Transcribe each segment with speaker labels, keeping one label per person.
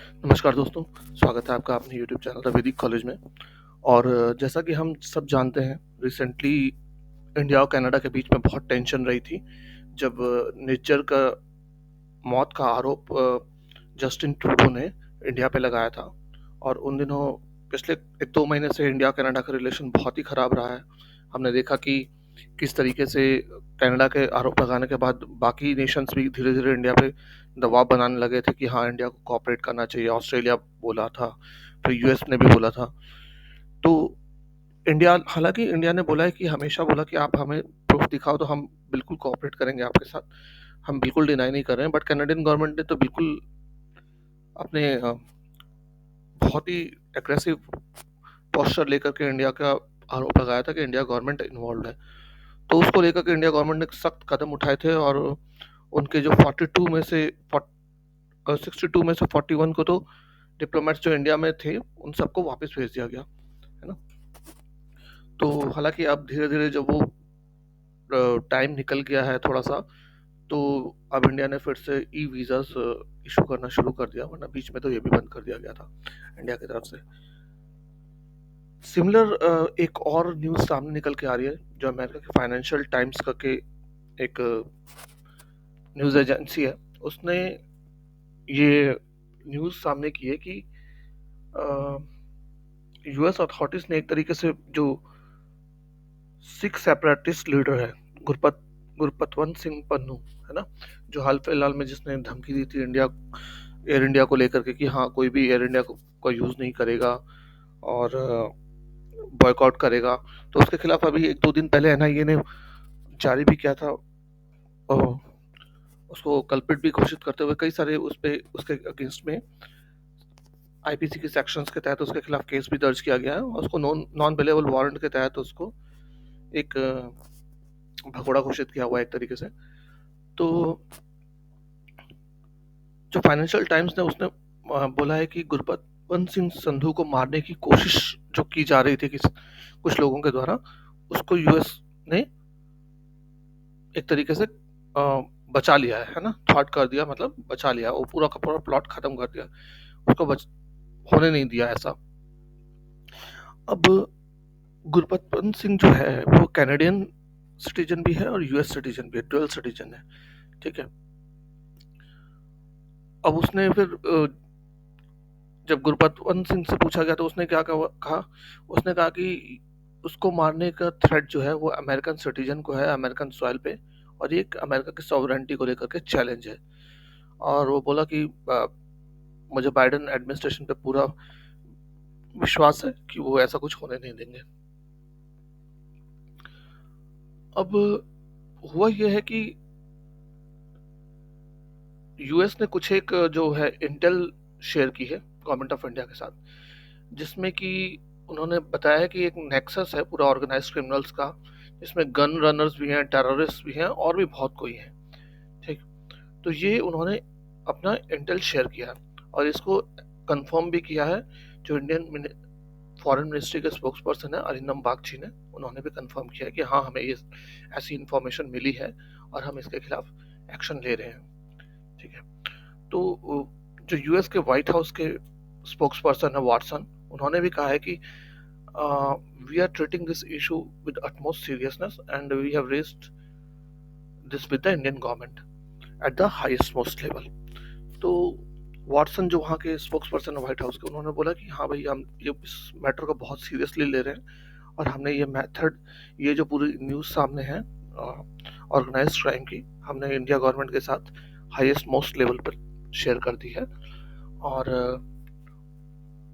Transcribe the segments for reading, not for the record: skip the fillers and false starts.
Speaker 1: नमस्कार दोस्तों, स्वागत है आपका अपने यूट्यूब चैनल द वैदिक कॉलेज में। और जैसा कि हम सब जानते हैं, रिसेंटली इंडिया और कनाडा के बीच में बहुत टेंशन रही थी जब निज्जर का मौत का आरोप जस्टिन ट्रूडो ने इंडिया पे लगाया था। और उन दिनों पिछले 1-2 महीने से इंडिया कनाडा का रिलेशन बहुत ही खराब रहा है। हमने देखा कि किस तरीके से कनाडा के आरोप लगाने के बाद बाकी नेशंस भी धीरे-धीरे इंडिया पे दबाव बनाने लगे थे कि हाँ, इंडिया को कोऑपरेट करना चाहिए। ऑस्ट्रेलिया बोला था, फिर यूएस ने भी बोला था। तो हालाँकि इंडिया ने बोला है कि हमेशा बोला कि आप हमें प्रूफ़ दिखाओ तो हम बिल्कुल कोऑपरेट करेंगे आपके साथ। हम बिल्कुल डिनाई नहीं कर रहे हैं, बट कनाडियन गवर्नमेंट ने तो बिल्कुल अपने बहुत ही एग्रेसिव पोस्चर लेकर के इंडिया का आरोप लगाया था कि इंडिया गवर्नमेंट इन्वॉल्व्ड है। तो उसको लेकर के इंडिया गवर्नमेंट ने सख्त कदम उठाए थे और उनके जो 42 में से 62 में से 41 को तो डिप्लोमेट्स जो इंडिया में थे, उन सबको वापस भेज दिया गया, है ना? तो हालाँकि अब धीरे-धीरे जब वो टाइम निकल गया है थोड़ा-सा, तो अब इंडिया ने फिर से ई-वीज़ाज़ इश्यू करना शुरू कर दिया, वरना बीच में तो ये भी बंद कर दिया गया था इंडिया की तरफ से। सिमिलर एक और न्यूज़ सामने निकल के आ रही है, जो अमेरिका की फाइनेंशियल टाइम्स करके एक न्यूज़ एजेंसी है, उसने ये न्यूज़ सामने की है कि यूएस अथॉरिटीज़ ने एक तरीके से जो सिख सेपरेटिस्ट लीडर है, गुरपतवंत सिंह पन्नू, है ना? जो हाल फिलहाल में जिसने धमकी दी थी एयर इंडिया को लेकर के कि हाँ, कोई भी एयर इंडिया को का यूज़ नहीं करेगा और बॉयकॉट करेगा। तो उसके खिलाफ अभी 1-2 दिन पहले एनआईए ने जारी भी किया था, उसको कल्प्रिट भी घोषित करते हुए कई सारे उसके अगेंस्ट में आईपीसी के सेक्शंस के तहत उसके खिलाफ केस भी दर्ज किया गया है और उसको नॉन बेलेबल वारंट के तहत उसको एक भगोड़ा घोषित किया हुआ है एक तरीके से। तो जो फाइनेंशियल टाइम्स ने उसने बोला है कि गुरपतवंत सिंह संधू को मारने की कोशिश जो की जा रही थी कुछ लोगों के द्वारा, उसको यूएस ने एक तरीके से बचा लिया है ना? थ्वार्ट कर दिया, मतलब बचा लिया। वो पूरा का पूरा प्लॉट खत्म कर दिया। उसको होने नहीं दिया ऐसा। अब गुरपतवंत सिंह जो है वो कैनेडियन सिटीजन भी है और यूएस सिटीजन भी है, डुअल सिटीजन है, ठीक है? अब उसने फिर जब गुरपतवंत सिंह से पूछा गया तो उसने क्या कहा, उसने कहा कि उसको मारने का थ्रेट जो है वो अमेरिकन सिटीजन को है, अमेरिकन सॉइल पे, और ये एक अमेरिका की सॉवरेनिटी को लेकर के चैलेंज है। और वो बोला कि मुझे बाइडेन एडमिनिस्ट्रेशन पे पूरा विश्वास है कि वो ऐसा कुछ होने नहीं देंगे। अब हुआ ये है कि यूएस ने कुछ एक जो है इंटेल शेयर की है गवर्नमेंट ऑफ इंडिया के साथ, जिसमें कि उन्होंने बताया है कि एक नेक्सस है पूरा ऑर्गेनाइज्ड क्रिमिनल्स का, जिसमें गन रनर्स भी हैं, टेररिस्ट भी हैं और भी बहुत कोई हैं, ठीक? तो ये उन्होंने अपना इंटेल शेयर किया और इसको कंफर्म भी किया है। जो इंडियन फॉरेन मिनिस्ट्री के स्पोक्स पर्सन है अरिंदम बागची ने, उन्होंने भी कंफर्म किया है कि हाँ, हमें ये ऐसी इंफॉर्मेशन मिली है और हम इसके खिलाफ एक्शन ले रहे हैं, ठीक है? तो जो यूएस के व्हाइट हाउस के स्पोक्स पर्सन है वाटसन, उन्होंने भी कहा है कि we are treating this issue with utmost seriousness and we have raised this with the Indian government at the highest most level। तो वाटसन जो वहाँ के स्पोक्स पर्सन है व्हाइट हाउस के, उन्होंने बोला कि हाँ भाई, हम ये इस मैटर को बहुत सीरियसली ले रहे हैं और हमने ये जो पूरी न्यूज़ सामने है ऑर्गेनाइज्ड क्राइम की, हमने इंडिया गवर्नमेंट के साथ हाईएस्ट मोस्ट लेवल पर शेयर कर दी है। और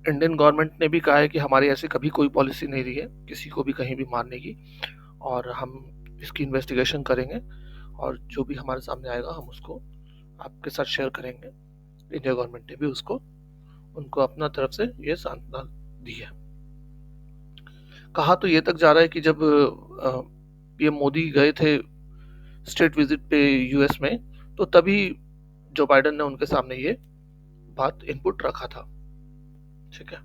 Speaker 1: इंडियन गवर्नमेंट ने भी कहा है कि हमारी ऐसी कभी कोई पॉलिसी नहीं रही है किसी को भी कहीं भी मारने की, और हम इसकी इन्वेस्टिगेशन करेंगे और जो भी हमारे सामने आएगा हम उसको आपके साथ शेयर करेंगे। इंडिया गवर्नमेंट ने भी उनको अपना तरफ से ये सांत्वना दी है। कहा तो ये तक जा रहा है कि जब पीएम मोदी गए थे स्टेट विजिट पे यूएस में, तो तभी जो बाइडेन ने उनके सामने ये बात इनपुट रखा था, ठीक है?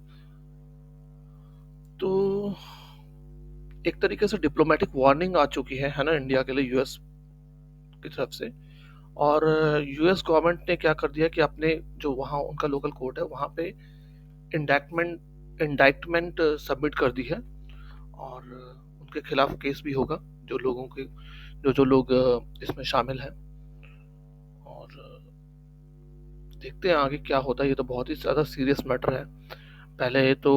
Speaker 1: तो एक तरीके से डिप्लोमेटिक वार्निंग आ चुकी है ना, इंडिया के लिए यूएस की तरफ से। और यूएस गवर्नमेंट ने क्या कर दिया कि अपने जो वहाँ उनका लोकल कोर्ट है वहाँ पे इंडाइटमेंट सबमिट कर दी है, और उनके खिलाफ केस भी होगा, जो लोगों के जो लोग इसमें शामिल हैं। और देखते हैं आगे क्या होता है। ये तो बहुत ही ज़्यादा सीरियस मैटर है। पहले तो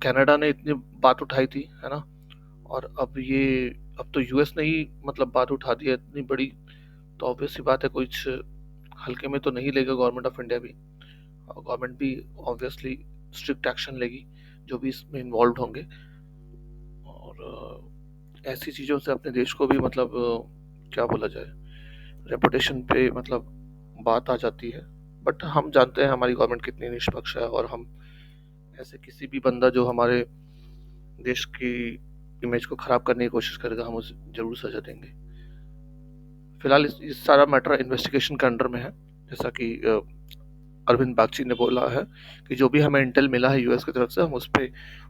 Speaker 1: कनाडा ने इतनी बात उठाई थी, है ना, और अब तो यूएस ने ही मतलब बात उठा दी है इतनी बड़ी। तो ऑब्वियस सी बात है, कुछ हल्के में तो नहीं लेगा गवर्नमेंट ऑफ इंडिया भी। गवर्नमेंट भी ऑब्वियसली स्ट्रिक्ट एक्शन लेगी जो भी इसमें इन्वॉल्व होंगे। और ऐसी चीज़ों से अपने देश को भी मतलब क्या बोला जाए, रेपुटेशन पे मतलब बात आ जाती है। बट हम जानते हैं हमारी गवर्नमेंट कितनी निष्पक्ष है, और हम ऐसे किसी भी बंदा जो हमारे देश की इमेज को खराब करने की कोशिश करेगा, हम उसे जरूर सजा देंगे। फिलहाल इस सारा मैटर इन्वेस्टिगेशन के अंडर में है। जैसा कि अरविंद बागची ने बोला है कि जो भी हमें इंटेल मिला है यूएस की तरफ से, हम उस पर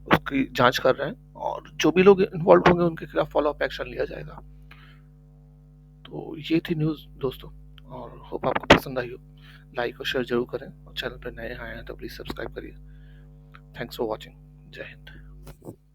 Speaker 1: उसकी जांच कर रहे हैं, और जो भी लोग इन्वॉल्व होंगे उनके खिलाफ फॉलो अप एक्शन लिया जाएगा। तो ये थी न्यूज़ दोस्तों, और होप आपको पसंद आई हो। लाइक और शेयर जरूर करें, और चैनल पर नए आए हैं तो प्लीज़ सब्सक्राइब करिए। Thanks for watching. जय हिंद।